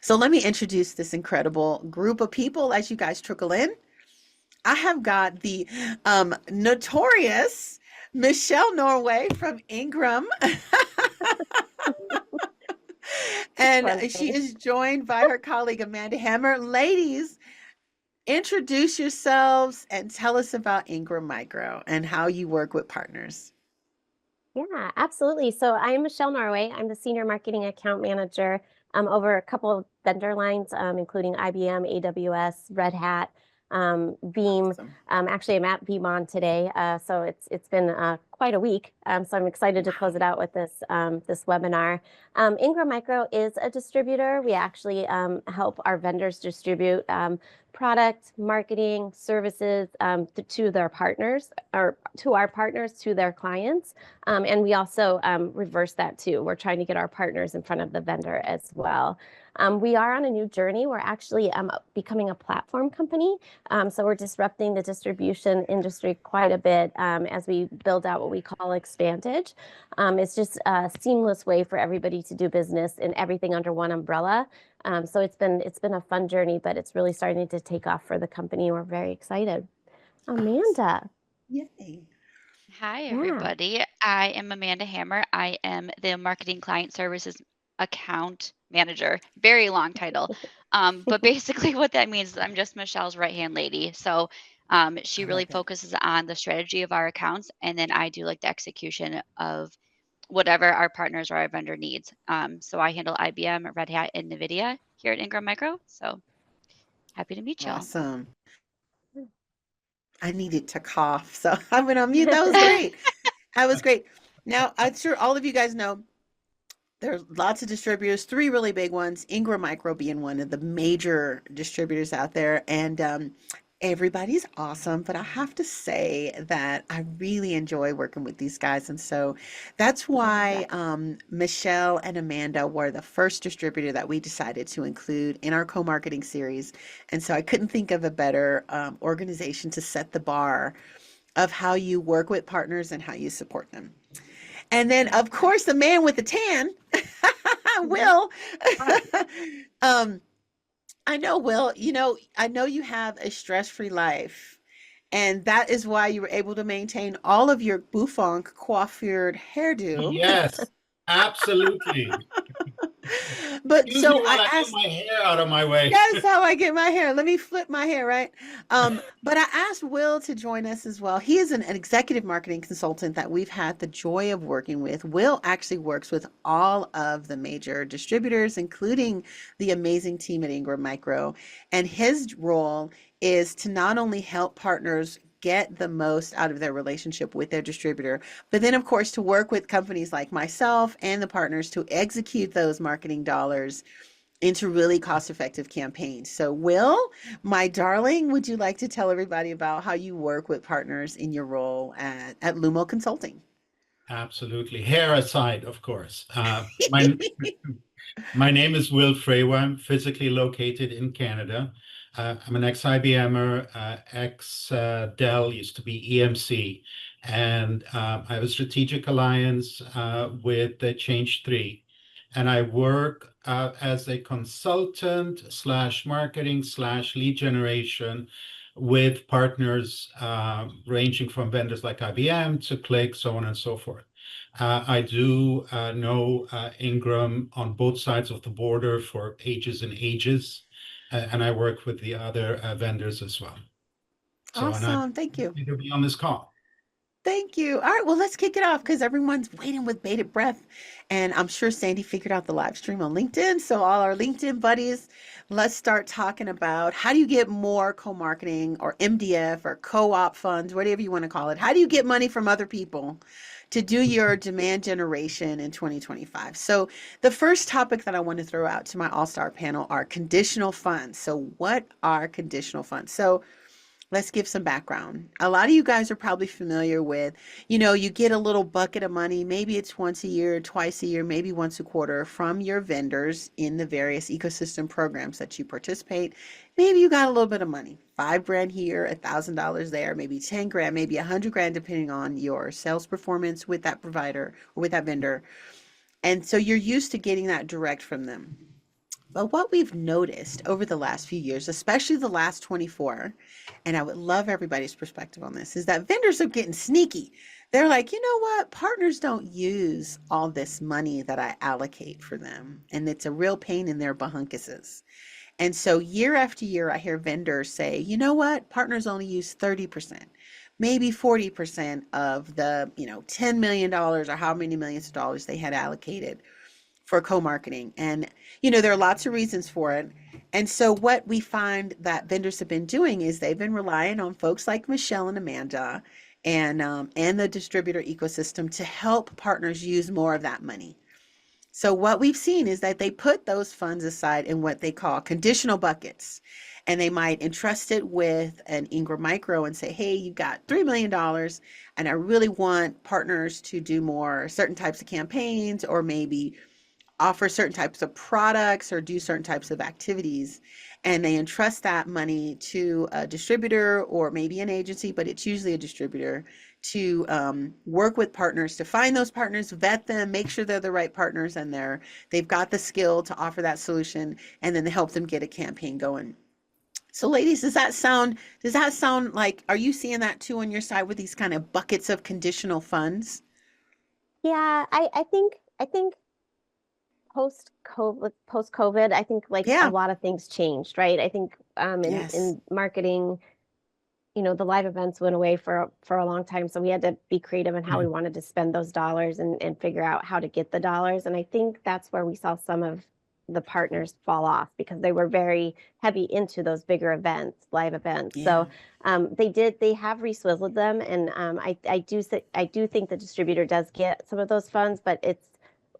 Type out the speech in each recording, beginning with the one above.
So let me introduce this incredible group of people as you guys trickle in. I have got the notorious Michelle Norway from Ingram, It's and she funny. is joined by her colleague Amanda Hammer. Ladies, introduce yourselves and tell us about Ingram Micro and how you work with partners. Yeah, absolutely. So I'm Michelle Norway. I'm the senior marketing account manager over a couple of vendor lines, including IBM, AWS, Red Hat, Veeam. Awesome. Actually, I'm at VeeamON today, so it's been quite a week. So I'm excited to close Wow. it out with this webinar. Ingram Micro is a distributor. We actually help our vendors distribute product, marketing, services to their partners or to our partners to their clients. And we also reverse that too. We're trying to get our partners in front of the vendor as well. We are on a new journey. We're actually becoming a platform company. So we're disrupting the distribution industry quite a bit as we build out what we call Xpantage. It's just a seamless way for everybody to do business and everything under one umbrella. So it's been a fun journey, but it's really starting to take off for the company. We're very excited. Awesome. Amanda, Yay. Hi, yeah. everybody. I am Amanda Hammer. I am the Marketing Client Services Account Manager. Very long title. But basically, what that means is I'm just Michelle's right-hand lady. So she I really love it. focuses on the strategy of our accounts, and then I do like the execution of whatever our partners or our vendor needs. So I handle IBM, Red Hat, and NVIDIA here at Ingram Micro. So happy to meet y'all. Awesome. I needed to cough, so I went on mute. That was great. That was great. Now, I'm sure all of you guys know there's lots of distributors, three really big ones, Ingram Micro being one of the major distributors out there. And everybody's awesome, but I have to say that I really enjoy working with these guys. And so that's Love why that. Michelle and Amanda were the first distributor that we decided to include in our co-marketing series. And so I couldn't think of a better organization to set the bar of how you work with partners and how you support them. And then, of course, the man with the tan, Will. Right. um, I know, Will, I know you have a stress-free life, and that is why you were able to maintain all of your bouffant coiffured hairdo. Yes, absolutely. But Excuse me so while I I move asked, my hair out of my way. that's how I get my hair. Let me flip my hair, right? But I asked Will to join us as well. He is an executive marketing consultant that we've had the joy of working with. Will actually works with all of the major distributors, including the amazing team at Ingram Micro. And his role is to not only help partners get the most out of their relationship with their distributor, but then, of course, to work with companies like myself and the partners to execute those marketing dollars into really cost-effective campaigns. So, Will, my darling, would you like to tell everybody about how you work with partners in your role at Lumo Consulting? Absolutely. Hair aside, of course. My name is Will Frewa. I'm physically located in Canada. I'm an ex-IBMer, ex-Dell, used to be EMC, and I have a strategic alliance with Change 3. And I work as a consultant slash marketing slash lead generation with partners ranging from vendors like IBM to Click, so on and so forth. I do know Ingram on both sides of the border for ages and ages, and I work with the other vendors as well. So, and I'm Awesome. Thank you. happy to be on this call. Thank you. All right, well, let's kick it off because everyone's waiting with bated breath. And I'm sure Sandy figured out the live stream on LinkedIn. So, all our LinkedIn buddies, let's start talking about how do you get more co-marketing or MDF or co-op funds, whatever you want to call it. How do you get money from other people to do your demand generation in 2025? So, the first topic that I want to throw out to my all-star panel are conditional funds. So, what are conditional funds? So, let's give some background. A lot of you guys are probably familiar with, you get a little bucket of money. Maybe it's once a year, twice a year, maybe once a quarter from your vendors in the various ecosystem programs that you participate. Maybe you got a little bit of money, 5 grand here, $1,000 there, maybe 10 grand, maybe 100 grand, depending on your sales performance with that provider or with that vendor. And so you're used to getting that direct from them. But what we've noticed over the last few years, especially the last 24, and I would love everybody's perspective on this, is that vendors are getting sneaky. They're like, you know what? Partners don't use all this money that I allocate for them. And it's a real pain in their bahunkuses. And so year after year, I hear vendors say, you know what? Partners only use 30%, maybe 40% of the, $10 million or how many millions of dollars they had allocated for co-marketing. And, there are lots of reasons for it. And so what we find that vendors have been doing is they've been relying on folks like Michelle and Amanda and the distributor ecosystem to help partners use more of that money. So what we've seen is that they put those funds aside in what they call conditional buckets. And they might entrust it with an Ingram Micro and say, hey, you got $3 million, and I really want partners to do more certain types of campaigns, or maybe offer certain types of products or do certain types of activities. And they entrust that money to a distributor or maybe an agency, but it's usually a distributor, to work with partners, to find those partners, vet them, make sure they're the right partners, and they've got the skill to offer that solution, and then they help them get a campaign going. So ladies, does that sound like, are you seeing that too on your side with these kind of buckets of conditional funds? Yeah, I think post-COVID, I think Yeah. a lot of things changed, right? I think Yes. in marketing, the live events went away for a long time, so we had to be creative in how we wanted to spend those dollars and figure out how to get the dollars. And I think that's where we saw some of the partners fall off, because they were very heavy into those bigger events, live events. So they have reswizzled them, and I do think the distributor does get some of those funds, but it's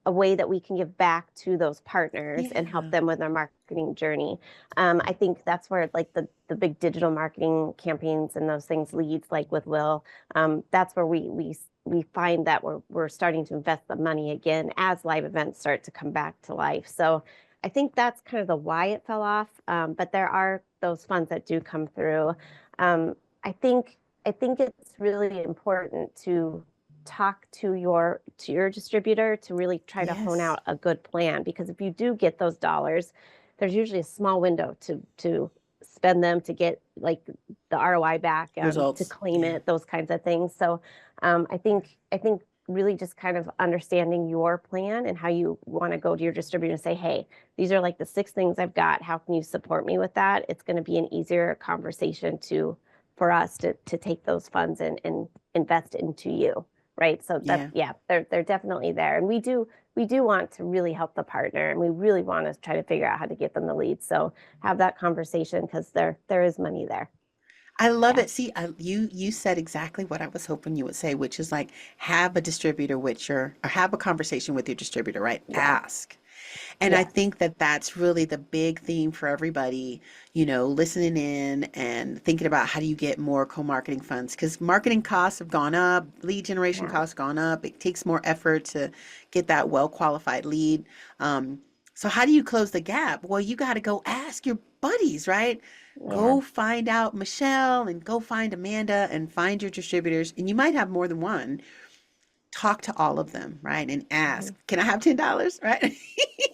a way that we can give back to those partners and help them with their marketing journey. I think that's where the big digital marketing campaigns and those things leads, like with Will. That's where we find that we're starting to invest the money again as live events start to come back to life. So I think that's kind of the why it fell off. But there are those funds that do come through. I think it's really important to talk to your distributor to really try to hone out a good plan, because if you do get those dollars, there's usually a small window to spend them, to get the ROI back, to claim it, those kinds of things. So I think really just kind of understanding your plan and how you want to go to your distributor and say, hey, these are the 6 things I've got. How can you support me with that? It's going to be an easier conversation for us to take those funds and invest into you. Right. So they're definitely there. And we do want to really help the partner, and we really want to try to figure out how to get them the leads. So have that conversation, because there is money there. I love it. See, you said exactly what I was hoping you would say, which is have a distributor or have a conversation with your distributor, right? Ask. And I think that that's really the big theme for everybody, listening in and thinking about how do you get more co-marketing funds, because marketing costs have gone up, lead generation costs have gone up. It takes more effort to get that well-qualified lead. So how do you close the gap? Well, you got to go ask your buddies, right? Yeah. Go find out Michelle and go find Amanda and find your distributors. And you might have more than one. Talk to all of them, right? And ask, can I have $10? Right?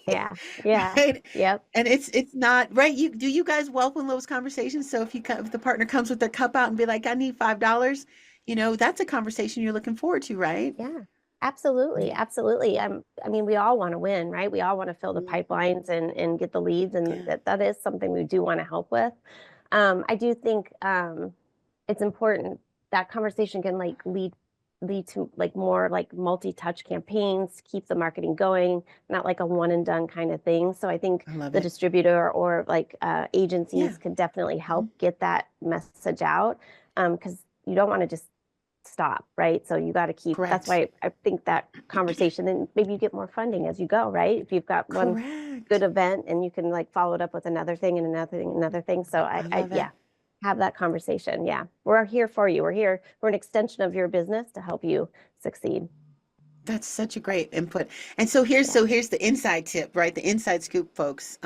Yeah. Right? Yep. And it's not right. Do you guys welcome those conversations? So if the partner comes with their cup out and be like, I need $5, that's a conversation you're looking forward to, right? Yeah. Absolutely. Absolutely. I mean, we all want to win, right? We all want to fill the pipelines and get the leads. And that is something we do want to help with. I do think it's important that conversation can lead to more multi-touch campaigns, keep the marketing going, not a one and done kind of thing. So I think the distributor or agencies can definitely help get that message out, because you don't want to just stop, right? So you got to keep. That's why I think that conversation, then maybe you get more funding as you go, right? If you've got one good event and you can follow it up with another thing and another thing, another thing. So I have that conversation. Yeah, we're here for you. We're an extension of your business to help you succeed. That's such a great input. And so here's the inside tip, right? The inside scoop, folks.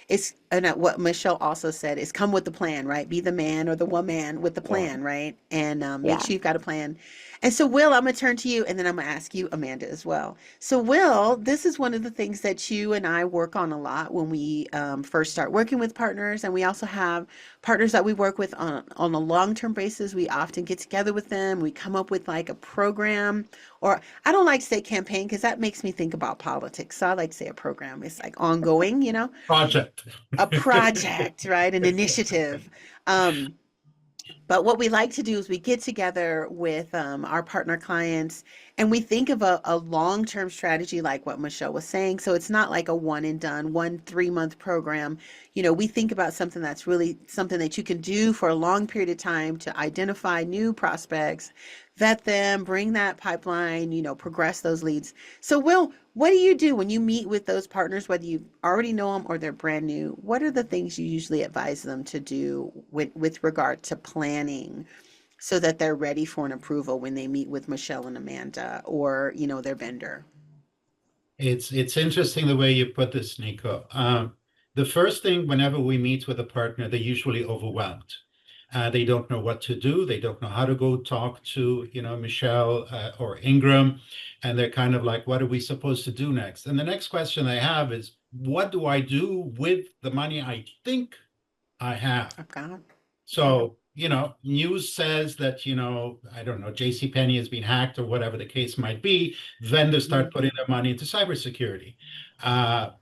It's and what Michelle also said is come with the plan, right? Be the man or the woman with the Yeah. plan, right? And make Yeah. sure you've got a plan. And so, Will, I'm going to turn to you and then I'm going to ask you, Amanda, as well. So, Will, this is one of the things that you and I work on a lot when we first start working with partners. And we also have partners that we work with on a long-term basis. We often get together with them. We come up with like a program, or I don't like to say campaign because that makes me think about politics. So I like to say a program. It's like ongoing, you know, Project. a project, right? An initiative. Um, but what we like to do is we get together with our partner clients and we think of a long-term strategy like what Michelle was saying. So it's not like a one and done, 1 3 month program. You know, we think about something that's really something that you can do for a long period of time to identify new prospects, vet them, bring that pipeline, you know, progress those leads. So, Will, what do you do when you meet with those partners, whether you already know them or they're brand new? What are the things you usually advise them to do with regard to planning so that they're ready for an approval when they meet with Michelle and Amanda or, you know, their vendor? It's interesting the way you put this, Nico. The first thing, whenever we meet with a partner, they're usually overwhelmed. They don't know what to do. They don't know how to go talk to, Michelle or Ingram, and they're kind of like, what are we supposed to do next? And the next question they have is, what do I do with the money I think I have? I've got. So, news says that, I don't know, JCPenney has been hacked or whatever the case might be. Vendors start putting their money into cybersecurity.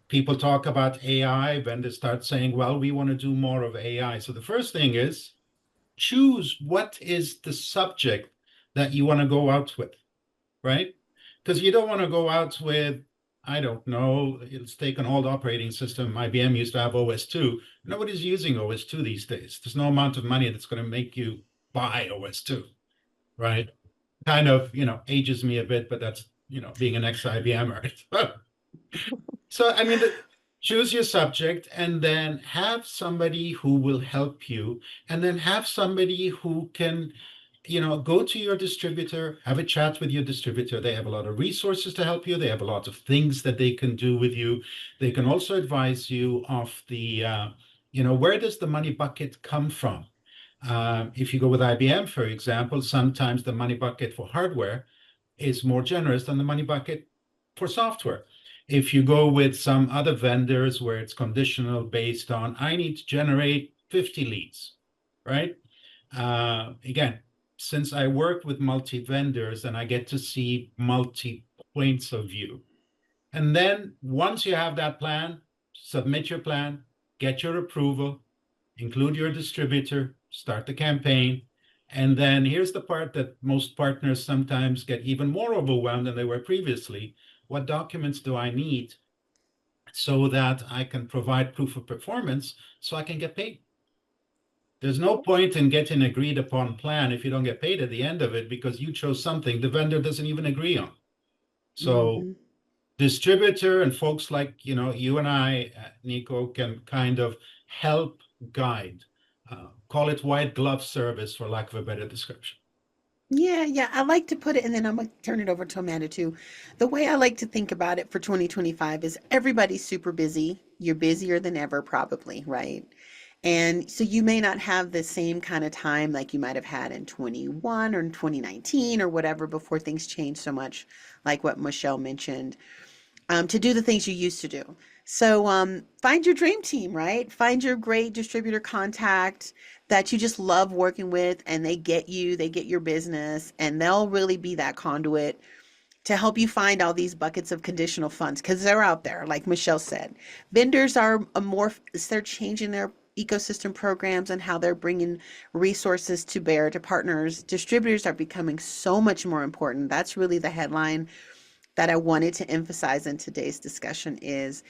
People talk about AI. Vendors start saying, well, we want to do more of AI. So the first thing is choose what is the subject that you want to go out with, right? Because you don't want to go out with, I don't know, let's take an old operating system. IBM used to have OS2. Nobody's using OS2 these days. There's no amount of money that's going to make you buy OS2, right? Kind of, ages me a bit, but that's, being an ex-IBMer. So, I mean, choose your subject and then have somebody who will help you, and then have somebody who can go to your distributor, have a chat with your distributor. They have a lot of resources to help you. They have a lot of things that they can do with you. They can also advise you of the, where does the money bucket come from? If you go with IBM, for example, sometimes the money bucket for hardware is more generous than the money bucket for software. If you go with some other vendors where it's conditional based on, I need to generate 50 leads, right? Again, since I work with multi-vendors and I get to see multi-points of view. And then once you have that plan, submit your plan, get your approval, include your distributor, start the campaign. And then here's the part that most partners sometimes get even more overwhelmed than they were previously. What documents do I need so that I can provide proof of performance so I can get paid? There's no point in getting agreed upon plan if you don't get paid at the end of it because you chose something the vendor doesn't even agree on. So distributor and folks like, you and I, Nico, can kind of help guide, call it white glove service for lack of a better description. Yeah, I like to put it, and then I'm gonna turn it over to Amanda too. The way I like to think about it for 2025 is everybody's super busy. You're busier than ever, probably, right? And so you may not have the same kind of time like you might have had in 21 or in 2019 or whatever before things changed so much, like what Michelle mentioned, to do the things you used to do. So find your dream team, right? Find your great distributor contact that you just love working with, and they get your business, and they'll really be that conduit to help you find all these buckets of conditional funds because they're out there, like Michelle said. Vendors are they're changing their ecosystem programs and how they're bringing resources to bear to partners. Distributors are becoming so much more important. That's really the headline that I wanted to emphasize in today's discussion is,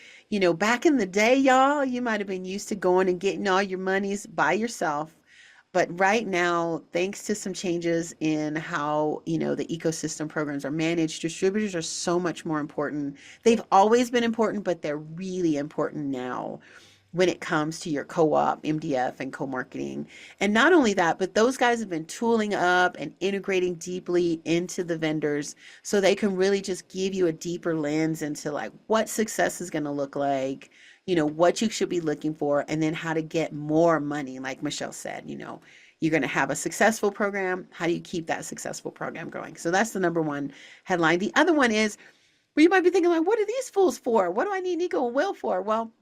back in the day, y'all, you might have been used to going and getting all your monies by yourself. But right now, thanks to some changes in how, the ecosystem programs are managed, distributors are so much more important. They've always been important, but they're really important now when it comes to your co-op, MDF, and co-marketing. And not only that, but those guys have been tooling up and integrating deeply into the vendors so they can really just give you a deeper lens into like what success is going to look like, what you should be looking for, and then how to get more money. Like Michelle said, you're going to have a successful program. How do you keep that successful program going? So that's the number one headline. The other one is where you might be thinking, like, what are these fools for? What do I need Nico and Will for? Well,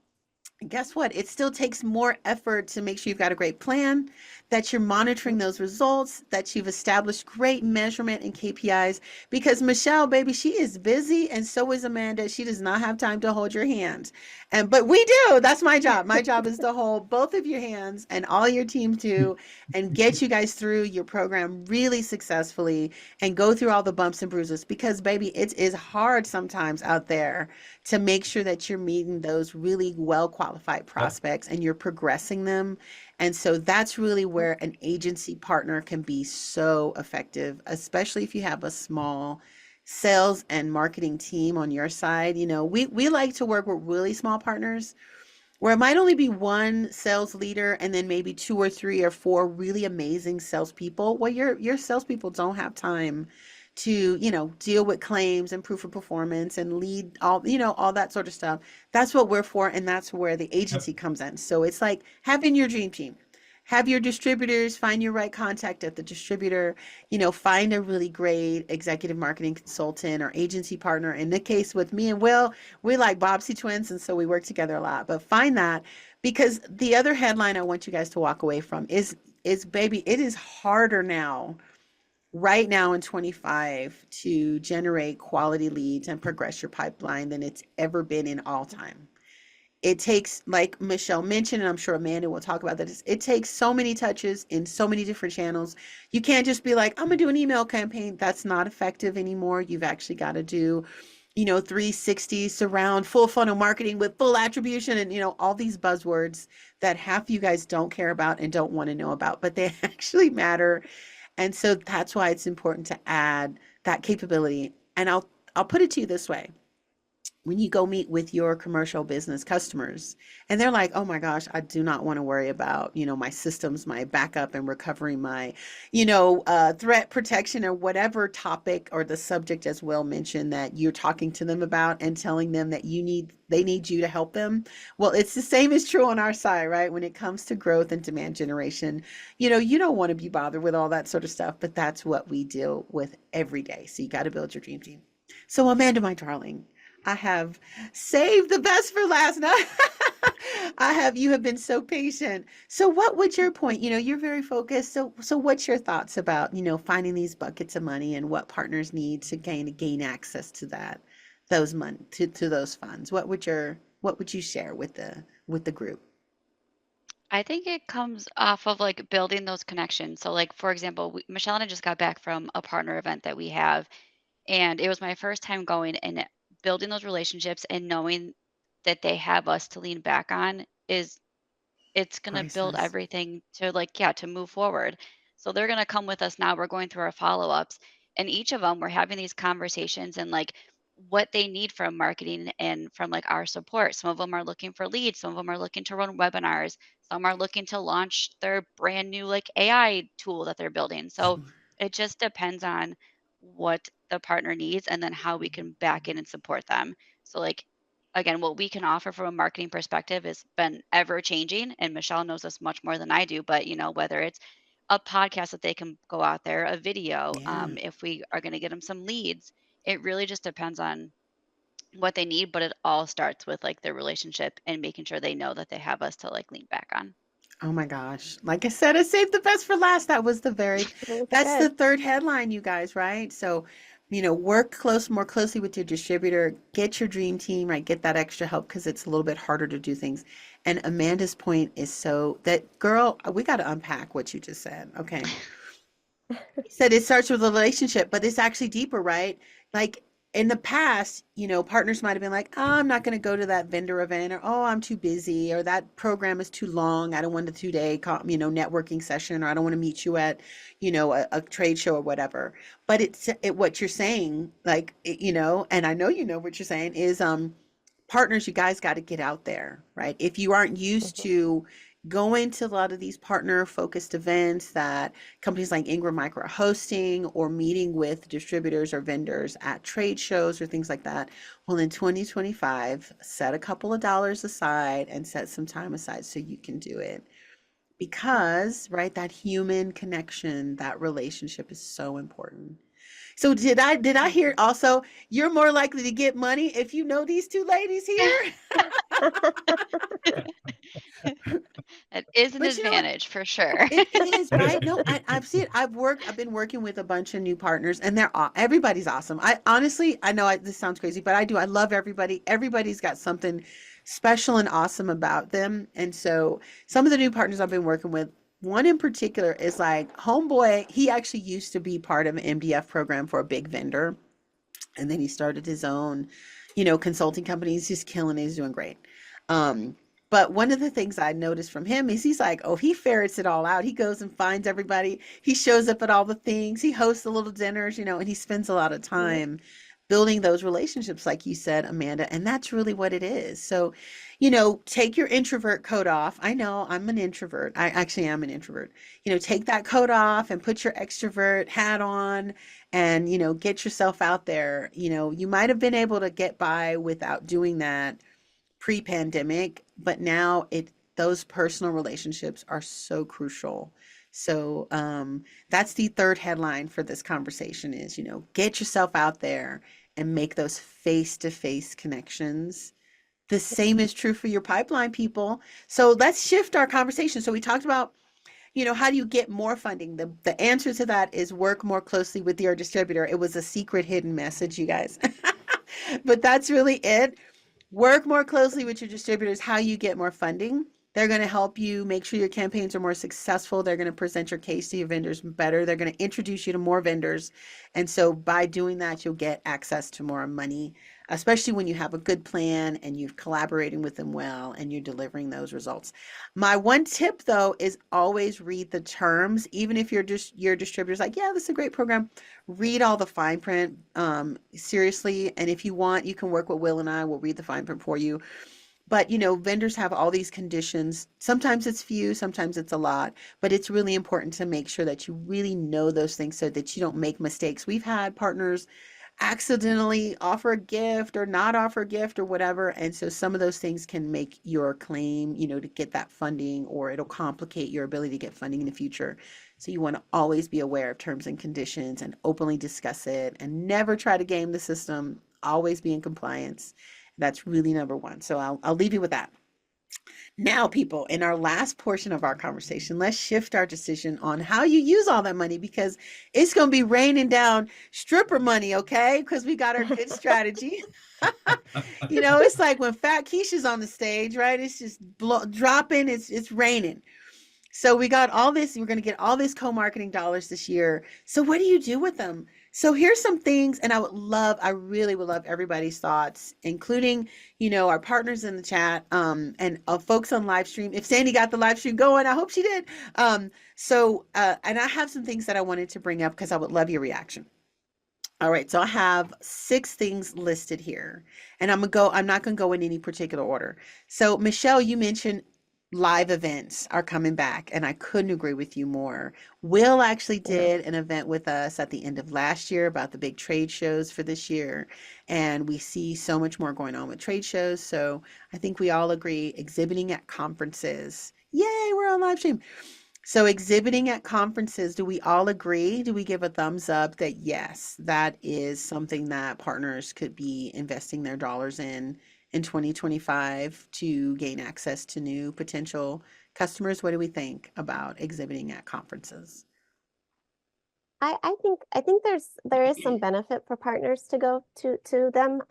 guess what? It still takes more effort to make sure you've got a great plan, that you're monitoring those results, that you've established great measurement and KPIs. Because Michelle, baby, she is busy, and so is Amanda. She does not have time to hold your hand. But we do. That's my job. My job is to hold both of your hands, and all your team too, and get you guys through your program really successfully and go through all the bumps and bruises. Because, baby, it is hard sometimes out there to make sure that you're meeting those really well qualified prospects and you're progressing them. And so that's really where an agency partner can be so effective, especially if you have a small sales and marketing team on your side. We like to work with really small partners where it might only be one sales leader and then maybe 2 or 3 or 4 really amazing salespeople. Well, your salespeople don't have time to, deal with claims and proof of performance and lead all that sort of stuff. That's what we're for. And that's where the agency comes in. So it's like having your dream team, have your distributors, find your right contact at the distributor, find a really great executive marketing consultant or agency partner. In the case with me and Will, we like Bobsy twins. And so we work together a lot, but find that, because the other headline I want you guys to walk away from is baby, it is harder now, right now in 25, to generate quality leads and progress your pipeline than it's ever been in all time. It takes, like Michelle mentioned, and I'm sure Amanda will talk about this, it takes so many touches in so many different channels. You can't just be like, I'm gonna do an email campaign. That's not effective anymore. You've actually got to do 360 surround, full funnel marketing with full attribution, and all these buzzwords that half you guys don't care about and don't want to know about, but they actually matter. And so that's why it's important to add that capability. And I'll put it to you this way. When you go meet with your commercial business customers and they're like, oh my gosh, I do not want to worry about, my systems, my backup and recovery, my, threat protection, or whatever topic or the subject, as Will mentioned, that you're talking to them about and telling them that they need you to help them. Well, it's the same is true on our side, right? When it comes to growth and demand generation, you don't want to be bothered with all that sort of stuff, but that's what we deal with every day. So you got to build your dream team. So Amanda, my darling, I have saved the best for last. You have been so patient. So what would your point, you're very focused. So what's your thoughts about, finding these buckets of money and what partners need to gain access to those money, to those funds? What would you share with the group? I think it comes off of like building those connections. So, like, for example, Michelle and I just got back from a partner event that we have, and it was my first time going, and building those relationships and knowing that they have us to lean back on it's going to build Priceless. everything to, like, yeah, to move forward. So they're going to come with us now. We're going through our follow-ups, and each of them we're having these conversations and like what they need from marketing and from like our support. Some of them are looking for leads, some of them are looking to run webinars, some are looking to launch their brand new like AI tool that they're building. So it just depends on what the partner needs and then how we can back in and support them. So, like, again, what we can offer from a marketing perspective has been ever changing, and Michelle knows this much more than I do. But whether it's a podcast that they can go out there, a video, Yeah. if we are going to get them some leads, it really just depends on what they need. But it all starts with like their relationship and making sure they know that they have us to like lean back on. Oh my gosh. Like I said, I saved the best for last. That's That's the good. third headline, you guys, right? So, work more closely with your distributor, get your dream team, right? Get that extra help because it's a little bit harder to do things. And Amanda's point is so that, girl, we got to unpack what you just said. Okay. You said it starts with a relationship, but it's actually deeper, right? Like in the past, partners might have been like, oh, I'm not going to go to that vendor event, or oh, I'm too busy, or that program is too long. I don't want a 2-day, networking session, or I don't want to meet you at, a trade show or whatever. But what you're saying, like, and I know what you're saying is, partners, you guys got to get out there, right? If you aren't used Mhm. to going to a lot of these partner focused events that companies like Ingram Micro are hosting, or meeting with distributors or vendors at trade shows or things like that. Well, in 2025, set a couple of dollars aside and set some time aside so you can do it. Because, right, that human connection, that relationship is so important. So did I hear also you're more likely to get money if you know these two ladies here? It is an But you know what? advantage for sure. It is, right? No, I've seen it. I've been working with a bunch of new partners, and everybody's awesome. I honestly, I know this sounds crazy, but I love everybody. Everybody's got something special and awesome about them. And so some of the new partners I've been working with, one in particular is like homeboy. He actually used to be part of an MDF program for a big vendor, and then he started his own, consulting company. He's just killing it. He's doing great. Um, but one of the things I noticed from him is he's like, oh, he ferrets it all out. He goes and finds everybody. He shows up at all the things. He hosts the little dinners, and he spends a lot of time building those relationships, like you said, Amanda. And that's really what it is. So, take your introvert coat off. I know I'm an introvert. I actually am an introvert. Take that coat off and put your extrovert hat on, and, get yourself out there. You might have been able to get by without doing that pre-pandemic, but now those personal relationships are so crucial. So that's the third headline for this conversation is, get yourself out there and make those face-to-face connections. The same is true for your pipeline people. So let's shift our conversation. So we talked about, how do you get more funding? The answer to that is work more closely with your distributor. It was a secret hidden message, you guys. But that's really it. Work more closely with your distributors, how you get more funding. They're going to help you make sure your campaigns are more successful. They're going to present your case to your vendors better. They're going to introduce you to more vendors. And so by doing that, you'll get access to more money, especially when you have a good plan and you're collaborating with them well and you're delivering those results. My one tip, though, is always read the terms. Even if your distributor's like, yeah, this is a great program, read all the fine print seriously. And if you want, you can work with Will and I. We'll read the fine print for you. But, vendors have all these conditions. Sometimes it's few, sometimes it's a lot, but it's really important to make sure that you really know those things so that you don't make mistakes. We've had partners accidentally offer a gift or not offer a gift or whatever. And so some of those things can make your claim, to get that funding, or it'll complicate your ability to get funding in the future. So you want to always be aware of terms and conditions and openly discuss it, and never try to game the system. Always be in compliance. That's really number one. So I'll leave you with that. Now, people, in our last portion of our conversation, let's shift our decision on how you use all that money, because it's going to be raining down stripper money, okay? Because we got our good strategy. It's like when Fat Keisha's on the stage, right? It's just dropping, it's raining. So we got all this, we're going to get all this co-marketing dollars this year. So what do you do with them? So here's some things, and I really would love everybody's thoughts, including, our partners in the chat, and folks on live stream. If Sandy got the live stream going, I hope she did. And I have some things that I wanted to bring up because I would love your reaction. All right, so I have 6 things listed here, and I'm not gonna go in any particular order. So Michelle, you mentioned live events are coming back, and I couldn't agree with you more. Will actually did an event with us at the end of last year about the big trade shows for this year, and we see so much more going on with trade shows. So I think we all agree exhibiting at conferences. Yay, we're on live stream. So exhibiting at conferences, do we all agree? Do we give a thumbs up that yes, that is something that partners could be investing their dollars in 2025 to gain access to new potential customers? What do we think about exhibiting at conferences? I think there is some benefit for partners to go to them.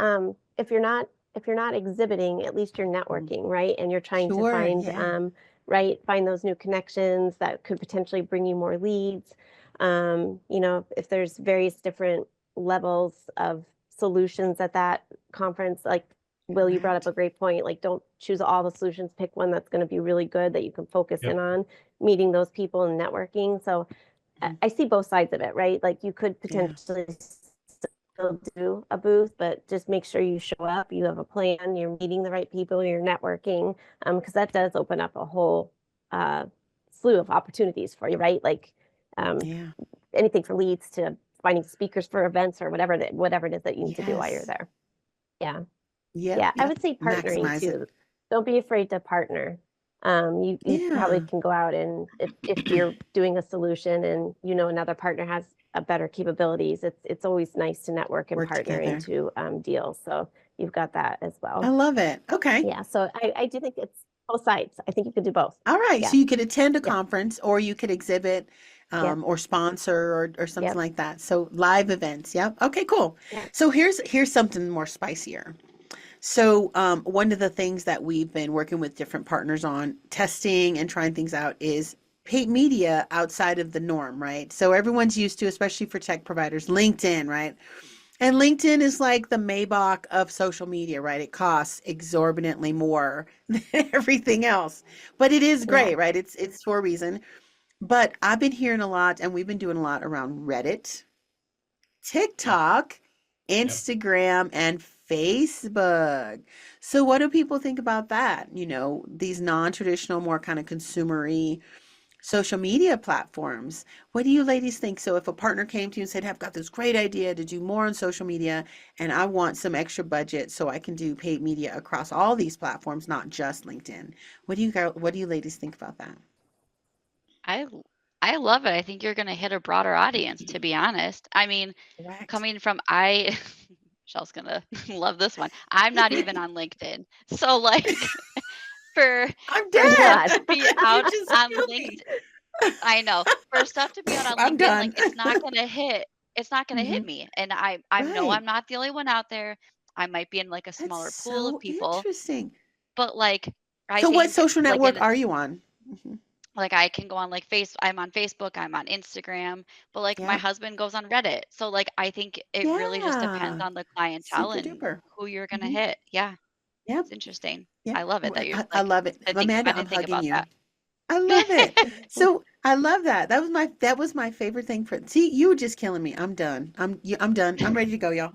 If you're not exhibiting, at least you're networking, right? And you're trying to Sure, find yeah. find those new connections that could potentially bring you more leads. If there's various different levels of solutions at that conference, like Will, you brought up a great point. Like, don't choose all the solutions, pick one that's going to be really good that you can focus in on, meeting those people and networking. So I see both sides of it, right? Like, you could potentially still do a booth, but just make sure you show up, you have a plan, you're meeting the right people, you're networking, because that does open up a whole slew of opportunities for you, right? Like Yeah. anything from leads to finding speakers for events or whatever it is that you need to do while you're Yes. there. Yeah. Yep. Yeah, I Yep. would say partnering Maximize it. too. Don't be afraid to partner. You probably Yeah. can go out and if you're doing a solution and you know another partner has a better capabilities, it's always nice to network and Work partner together. into deals. So you've got that as I well. love it. Okay. Yeah, so I do think it's both sides. I think you could do both. All right. Yeah. So you could attend a Yeah. conference or you could exhibit Yep. or sponsor or something Yep. like that. So live events. Yep. Okay, cool. Yeah. So here's something more spicier. So one of the things that we've been working with different partners on testing and trying things out is paid media outside of the norm, right? So everyone's used to, especially for tech providers, LinkedIn, right? And LinkedIn is like the Maybach of social media, right? It costs exorbitantly more than everything else, but it is Yeah. great, right? It's for a reason. But I've been hearing a lot, and we've been doing a lot around Reddit, TikTok, Yep. Instagram, and Facebook. So what do people think about that? These non-traditional, more kind of consumery social media platforms. What do you ladies think? So if a partner came to you and said, I've got this great idea to do more on social media and I want some extra budget so I can do paid media across all these platforms, not just LinkedIn. What do you ladies think about that? I love it. I think you're going to hit a broader audience, to be honest. I mean, Correct. coming from Michelle's going to love this one. I'm not even on LinkedIn. So like for I'm for stuff dead. to be You out just on killed me. LinkedIn, I know. For stuff to be out on I'm LinkedIn, like done. it's not going to hit. It's not going to hit Mhm. me. And I know Right. I'm not the only one out there. I might be in like a That's smaller pool of so people, interesting. but like I So what think social like network in are you on? Mhm. like I can go on like I'm on Facebook, I'm on Instagram, but like my Yep. husband goes on Reddit. So like I think it really just depends Yeah. on the clientele Super and duper. who you're gonna Hmm. hit. Yeah, Yep. it's interesting. Yep. I love it that you're I like love it. I Amanda, I'm didn't think hugging about you. that. I love it. So I love that. That was my favorite thing for. See, you were just killing me. I'm done. I'm done. I'm ready to go, y'all.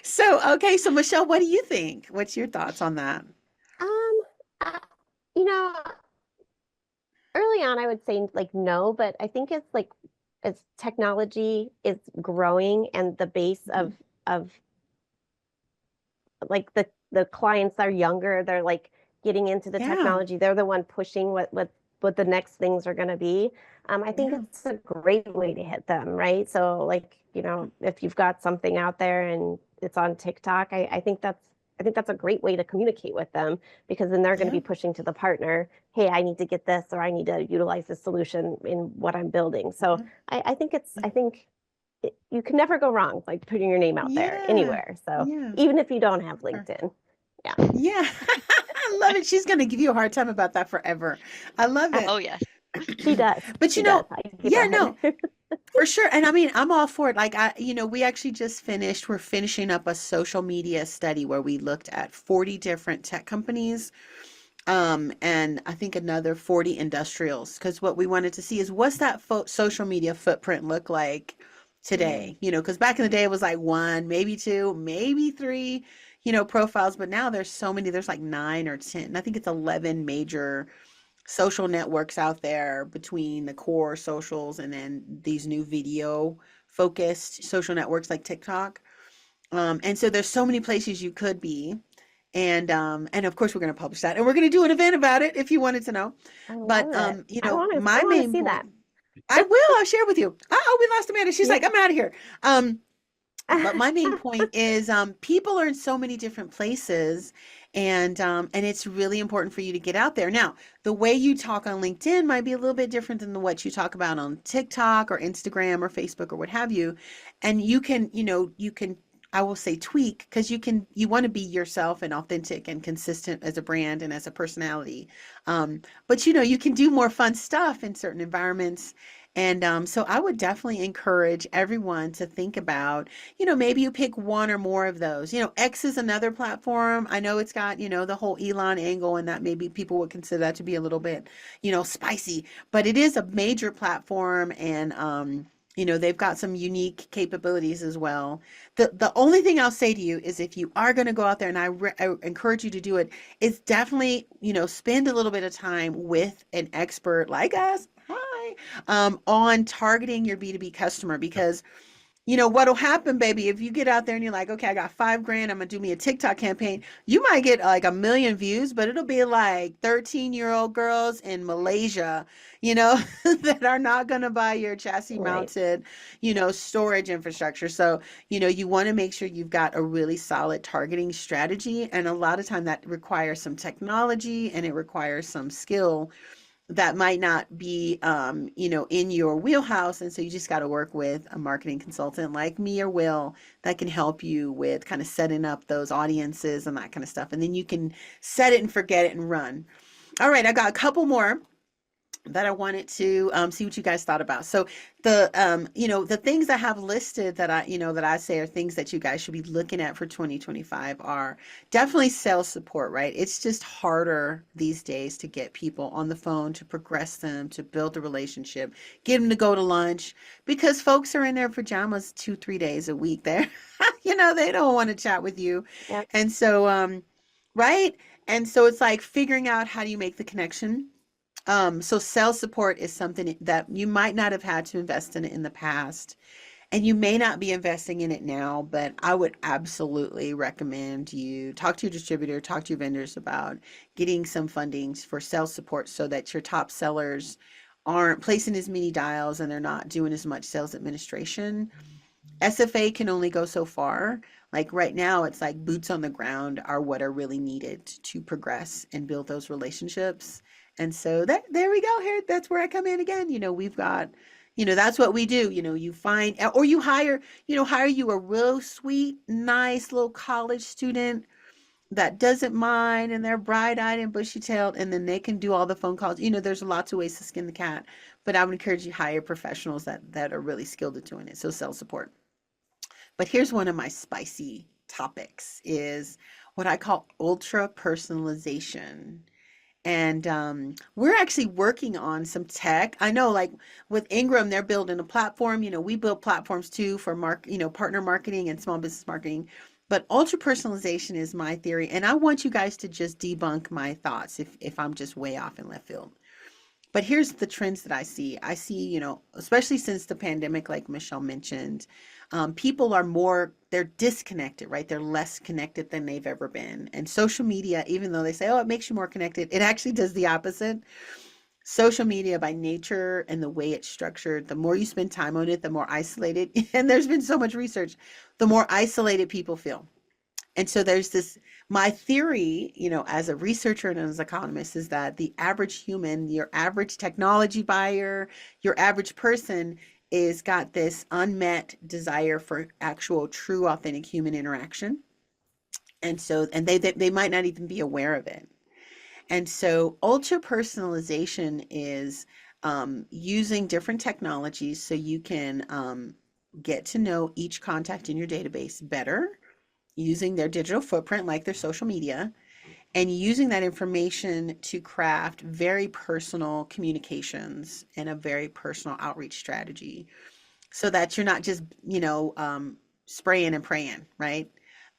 So okay. So Michelle, what do you think? What's your thoughts on that? Um, you know, early on I would say like no, but I think it's like as technology is growing and the base Mhm. of like the clients are younger, they're like getting into the Yeah. technology, they're the one pushing what the next things are going to be. I think Yeah. it's a great way to hit them, right? So like, if you've got something out there and it's on TikTok, I think that's a great way to communicate with them because then they're going to Yeah. be pushing to the partner, hey, I need to get this or I need to utilize this solution in what I'm building. So Yeah. I think you can never go wrong like putting your name out there Yeah. anywhere. So Yeah. even if you don't have Sure. LinkedIn, yeah. Yeah. I love it. She's gonna give you a hard time about that forever. I love Oh it. yes. She does. But She does. I give her yeah, a no, hard. for sure. And I mean, I'm all for it. Like we actually just we're finishing up a social media study where we looked at 40 different tech companies, and I think another 40 industrials, because what we wanted to see is what's that social media footprint look like today? Because back in the day it was like one, maybe two, maybe three, profiles, but now there's so many, there's like 9 or 10, and I think it's 11 major social networks out there between the core socials and then these new video focused social networks like TikTok. And so there's so many places you could be. And of course we're going to publish that and we're going to do an event about it if you wanted to know. I love But it. I my want to main see that. point, I will, I'll share with you. Oh, we lost Amanda. She's Yeah. like, I'm out of here. But my main point is people are in so many different places and it's really important for you to get out there. Now, the way you talk on LinkedIn might be a little bit different than what you talk about on TikTok or Instagram or Facebook or what have you. And you can I will say tweak because you want to be yourself and authentic and consistent as a brand and as a personality. But you can do more fun stuff in certain environments. And so I would definitely encourage everyone to think about, maybe you pick one or more of those. X is another platform. I know it's got, the whole Elon angle and that maybe people would consider that to be a little bit, spicy, but it is a major platform You know, they've got some unique capabilities as well. The only thing I'll say to you is if you are going to go out there, and I encourage you to do it, is definitely, you know, spend a little bit of time with an expert like us, hi, on targeting your B2B customer, because you know what'll happen, baby, if you get out there and you're like, okay, I got 5 grand, I'm gonna do me a TikTok campaign. You might get like 1 million views, but it'll be like 13-year-old girls in Malaysia, you know, that are not gonna buy your chassis Right. mounted, you know, storage infrastructure. So, you know, you want to make sure you've got a really solid targeting strategy. And a lot of time that requires some technology and it requires some skill that might not be you know, in your wheelhouse, and so you just got to work with a marketing consultant like me or Will that can help you with kind of setting up those audiences and that kind of stuff, and then you can set it and forget it and run. All right, I got a couple more that I wanted to see what you guys thought about. So the you know, the things I have listed that I, you know, that I say are things that you guys should be looking at for 2025 are definitely sales support, right? It's just harder these days to get people on the phone, to progress them, to build a relationship, get them to go to lunch, because folks are in their pajamas 2-3 days a week there. You know, they don't want to chat with you. Yep. And so right? And so it's like figuring out how do you make the connection. So sales support is something that you might not have had to invest in the past, and you may not be investing in it now, but I would absolutely recommend you talk to your distributor, talk to your vendors about getting some fundings for sales support so that your top sellers aren't placing as many dials and they're not doing as much sales administration. SFA can only go so far. Like right now, it's like boots on the ground are what are really needed to progress and build those relationships. And so that there we go. Here, that's where I come in again. You know, we've got, you know, that's what we do. You know, you find or you hire, you know, hire you a real sweet, nice little college student that doesn't mind and they're bright-eyed and bushy-tailed, and then they can do all the phone calls. You know, there's lots of ways to skin the cat, but I would encourage you to hire professionals that are really skilled at doing it. So sales support. But here's one of my spicy topics is what I call ultra personalization. And we're actually working on some tech. I know, like with Ingram, they're building a platform. You know, we build platforms too for you know, partner marketing and small business marketing. But ultra personalization is my theory, and I want you guys to just debunk my thoughts if I'm just way off in left field. But here's the trends that I see. I see, you know, especially since the pandemic, like Michelle mentioned, people are more, they're disconnected, right? They're less connected than they've ever been. And social media, even though they say, oh, it makes you more connected, it actually does the opposite. Social media by nature and the way it's structured, the more you spend time on it, the more isolated, and there's been so much research, the more isolated people feel. And so there's this, my theory, you know, as a researcher and as an economist, is that the average human, your average technology buyer, your average person is got this unmet desire for actual, true, authentic human interaction. And so, and they might not even be aware of it. And so ultra personalization is using different technologies so you can get to know each contact in your database better, using their digital footprint like their social media, and using that information to craft very personal communications and a very personal outreach strategy so that you're not just, you know, spraying and praying, right?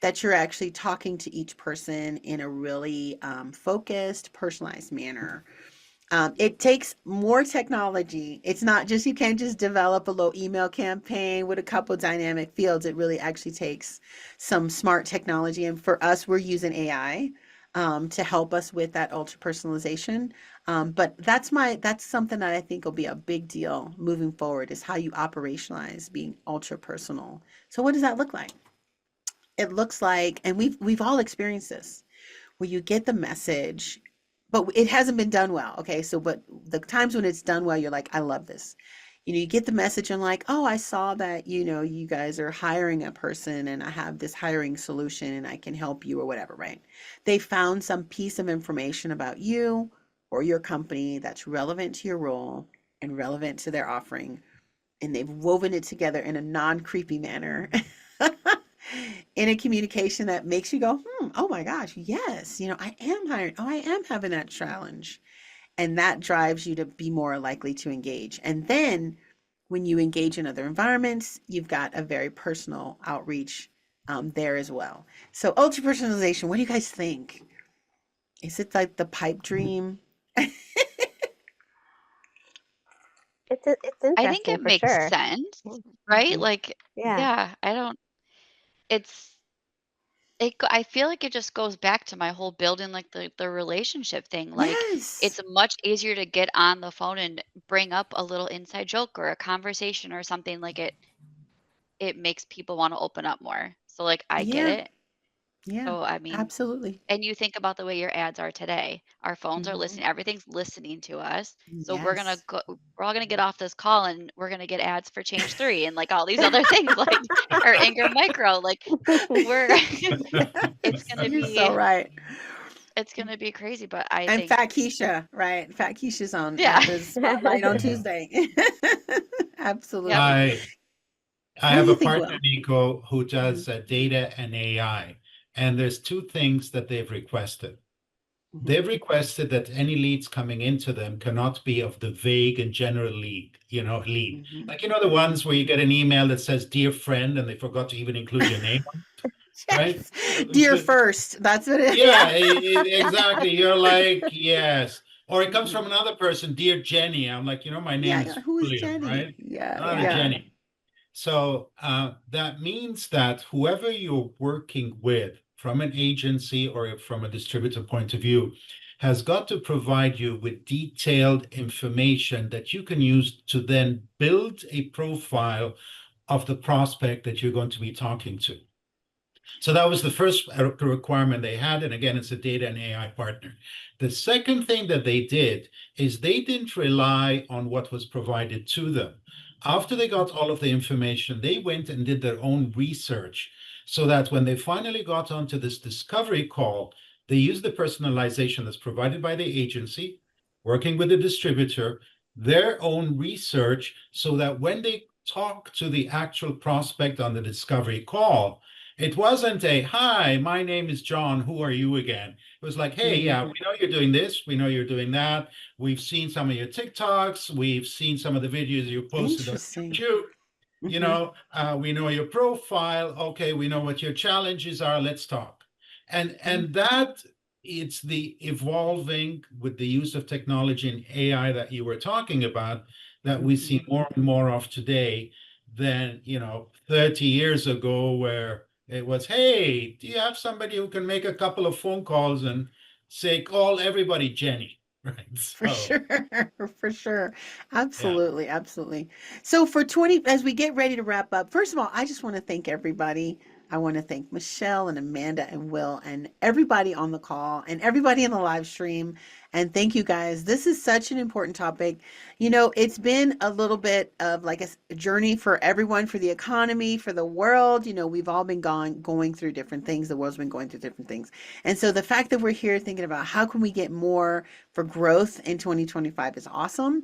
That you're actually talking to each person in a really focused, personalized manner. It takes more technology. It's not just, you can't just develop a little email campaign with a couple dynamic fields. It really actually takes some smart technology. And for us, we're using AI to help us with that ultra personalization. But that's something that I think will be a big deal moving forward, is how you operationalize being ultra personal. So what does that look like? It looks like, and we've all experienced this, where you get the message, but it hasn't been done well. Okay, so but the times when it's done well, you're like, I love this. You know, you get the message and like, oh, I saw that, you know, you guys are hiring a person and I have this hiring solution and I can help you or whatever, right? They found some piece of information about you or your company that's relevant to your role and relevant to their offering, and they've woven it together in a non-creepy manner. In a communication that makes you go, oh my gosh, yes, you know, I am hiring. Oh, I am having that challenge. And that drives you to be more likely to engage. And then when you engage in other environments, you've got a very personal outreach there as well. So ultra personalization, what do you guys think? Is it like the pipe dream? It's I think interesting it for makes sure. sense, Mm, right? Mhm. Like, yeah. yeah, I don't, it's, I feel like it just goes back to my whole building like the relationship thing. Like, Yes. it's much easier to get on the phone and bring up a little inside joke or a conversation or something like it makes people want to open up more. So like I get Yeah. it. Yeah. So I mean, Absolutely. and you think about the way your ads are today. Our phones are Mhm. listening, everything's listening to us. So Yes. we're all gonna get off this call and we're gonna get ads for Change 3 and like all these other things like or Ingram Micro. Like we're it's Yes. gonna You're so be right. it's gonna be crazy. But I And think Fat Keisha, right? Fat Keisha's on yeah. at the spotlight on Yeah. Tuesday. Yep. Absolutely. I What do have you a think, partner, Will? Nico, who Mhm. does data and AI, and there's two things that they've requested. Mhm. They've requested that any leads coming into them cannot be of the vague and general lead. Mhm. Like, the ones where you get an email that says, "Dear friend," and they forgot to even include your name, right? Yes. Dear The- first. That's what it Yeah, yeah. exactly. You're like, yes. Or it comes from Mhm. another person, "Dear Jenny." I'm like, my name Yeah. is Who is William, Jenny? right? Yeah. Not a Yeah. Jenny. So that means that whoever you're working with from an agency or from a distributor point of view has got to provide you with detailed information that you can use to then build a profile of the prospect that you're going to be talking to. So that was the first requirement they had. And again, it's a data and AI partner. The second thing that they did is they didn't rely on what was provided to them. After they got all of the information, they went and did their own research so that when they finally got onto this discovery call, they used the personalization that's provided by the agency, working with the distributor, their own research, so that when they talk to the actual prospect on the discovery call, it wasn't a, "Hi, my name is John. Who are you again?" It was like, "Hey, yeah, Mhm. we know you're doing this. We know you're doing that. We've seen some of your TikToks. We've seen some of the videos you posted on Interesting. YouTube. Mhm. We know your profile. Okay, we know what your challenges are. Let's talk." Yeah. And that it's the evolving with the use of technology and AI that you were talking about that we Mhm. see more and more of today than 30 years ago, where it was, "Hey, do you have somebody who can make a couple of phone calls and say, call everybody Jenny?" Right. For So sure. For sure. yeah. Absolutely. Absolutely. So for 20, as we get ready to wrap up, first of all, I just want to thank everybody. I want to thank Michelle and Amanda and Will and everybody on the call and everybody in the live stream. And thank you guys. This is such an important topic. It's been a little bit of like a journey for everyone, for the economy, for the world. We've all been going through different things. The world's been going through different things. And so the fact that we're here thinking about how can we get more for growth in 2025 is awesome.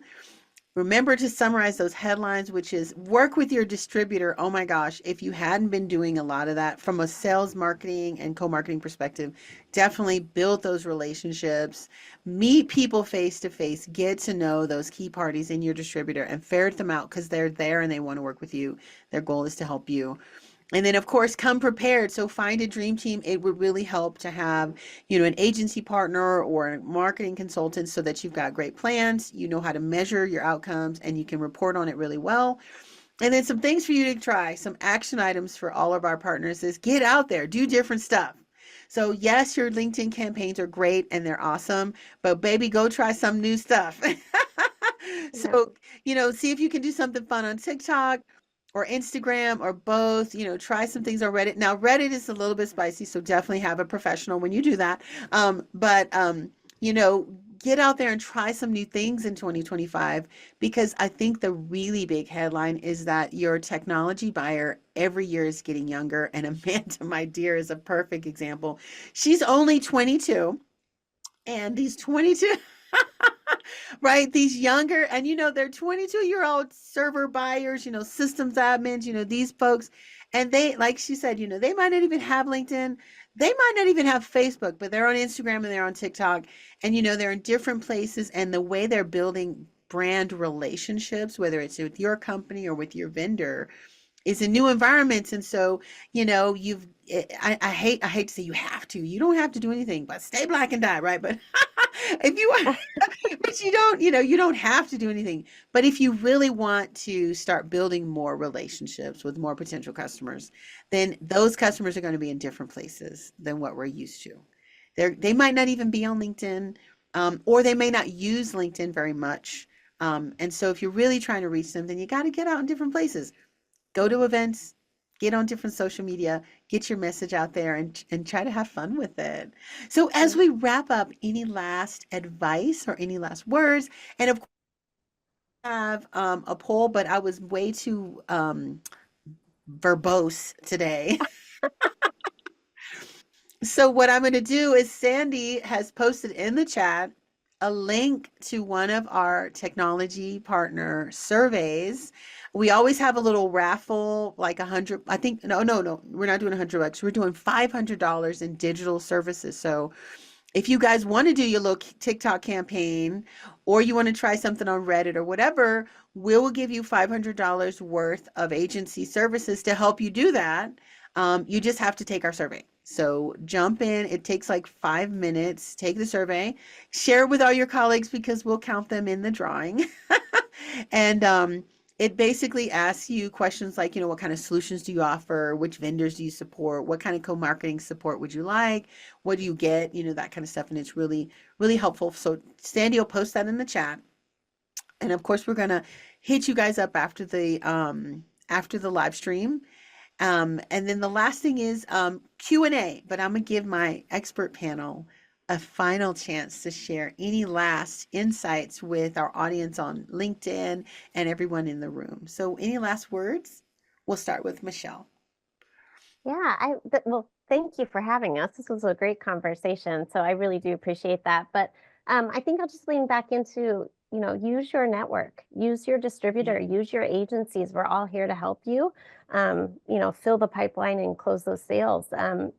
Remember to summarize those headlines, which is work with your distributor. Oh my gosh, if you hadn't been doing a lot of that from a sales, marketing, and co marketing perspective, definitely build those relationships, meet people face to face, get to know those key parties in your distributor and ferret them out because they're there and they want to work with you. Their goal is to help you. And then, of course, come prepared. So find a dream team. It would really help to have, an agency partner or a marketing consultant so that you've got great plans, you know how to measure your outcomes, and you can report on it really well. And then some things for you to try, some action items for all of our partners is get out there, do different stuff. So yes, your LinkedIn campaigns are great and they're awesome, but baby, go try some new stuff. Yeah. So, see if you can do something fun on TikTok or Instagram or both, try some things on Reddit. Now, Reddit is a little bit spicy, so definitely have a professional when you do that. But you know, get out there and try some new things in 2025 because I think the really big headline is that your technology buyer every year is getting younger. And Amanda, my dear, is a perfect example. She's only 22, and these 22 right? These younger, and they're 22-year-old server buyers, systems admins, these folks. And they, like she said, they might not even have LinkedIn. They might not even have Facebook, but they're on Instagram and they're on TikTok. And, they're in different places. And the way they're building brand relationships, whether it's with your company or with your vendor, is a new environment. And so, I hate to say you have to. You don't have to do anything, but stay black and die, right? But if you want, but you don't have to do anything. But if you really want to start building more relationships with more potential customers, then those customers are going to be in different places than what we're used to. They might not even be on LinkedIn, or they may not use LinkedIn very much. And so if you're really trying to reach them, then you got to get out in different places. Go to events, get on different social media, get your message out there, and try to have fun with it. So as we wrap up, any last advice or any last words? And of course, I have a poll, but I was way too verbose today. So what I'm going to do is Sandy has posted in the chat a link to one of our technology partner surveys. We always have a little raffle, like 100, I think, no, we're not doing $100. We're doing $500 in digital services. So if you guys want to do your little TikTok campaign, or you want to try something on Reddit or whatever, we will give you $500 worth of agency services to help you do that. You just have to take our survey. So jump in. It takes like 5 minutes. Take the survey, share it with all your colleagues because we'll count them in the drawing. And it basically asks you questions like, what kind of solutions do you offer? Which vendors do you support? What kind of co-marketing support would you like? What do you get? That kind of stuff. And it's really, really helpful. So Sandy will post that in the chat. And of course, we're going to hit you guys up after the live stream. And then the last thing is Q&A, but I'm going to give my expert panel a final chance to share any last insights with our audience on LinkedIn and everyone in the room. So any last words? We'll start with Michelle. Yeah, well, thank you for having us. This was a great conversation, so I really do appreciate that. But I think I'll just lean back into, use your network, use your distributor, use your agencies. We're all here to help you, fill the pipeline and close those sales.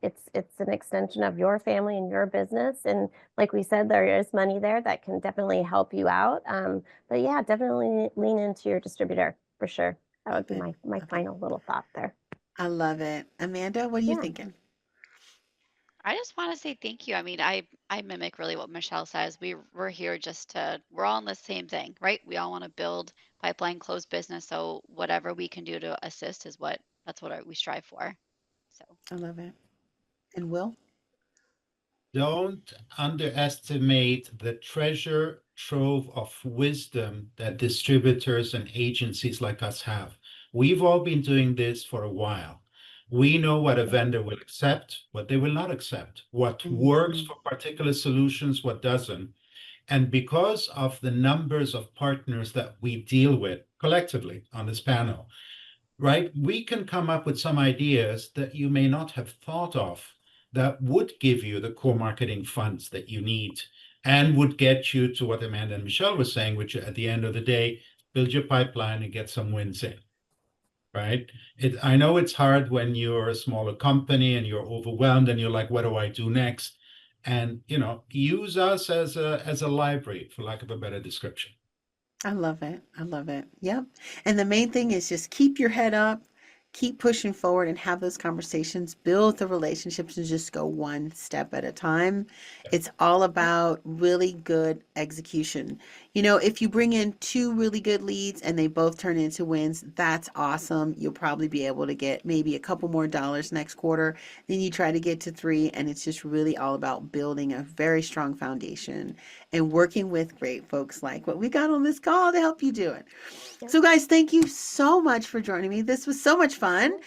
It's an extension of your family and your business. And like we said, there is money there that can definitely help you out. But yeah, definitely lean into your distributor for sure. That would be my final little thought there. I love it. Amanda, what are you thinking? I just want to say thank you. I mean, I mimic really what Michelle says. We're here we're all in the same thing, right? We all want to build pipeline, close business. So whatever we can do to assist that's what we strive for. So I love it. And Will? Don't underestimate the treasure trove of wisdom that distributors and agencies like us have. We've all been doing this for a while. We know what a vendor will accept, what they will not accept, what works for particular solutions, what doesn't. And because of the numbers of partners that we deal with collectively on this panel, right, we can come up with some ideas that you may not have thought of that would give you the core marketing funds that you need and would get you to what Amanda and Michelle were saying, which at the end of the day, build your pipeline and get some wins in. Right? I know it's hard when you're a smaller company and you're overwhelmed and you're like, what do I do next? And, use us as a library, for lack of a better description. I love it. I love it. Yep. And the main thing is just keep your head up, keep pushing forward and have those conversations, build the relationships and just go one step at a time. It's all about really good execution. If you bring in 2 really good leads and they both turn into wins, that's awesome. You'll probably be able to get maybe a couple more dollars next quarter. Then you try to get to 3, and it's just really all about building a very strong foundation and working with great folks like what we got on this call to help you do it. So guys, thank you so much for joining me. This was so much fun.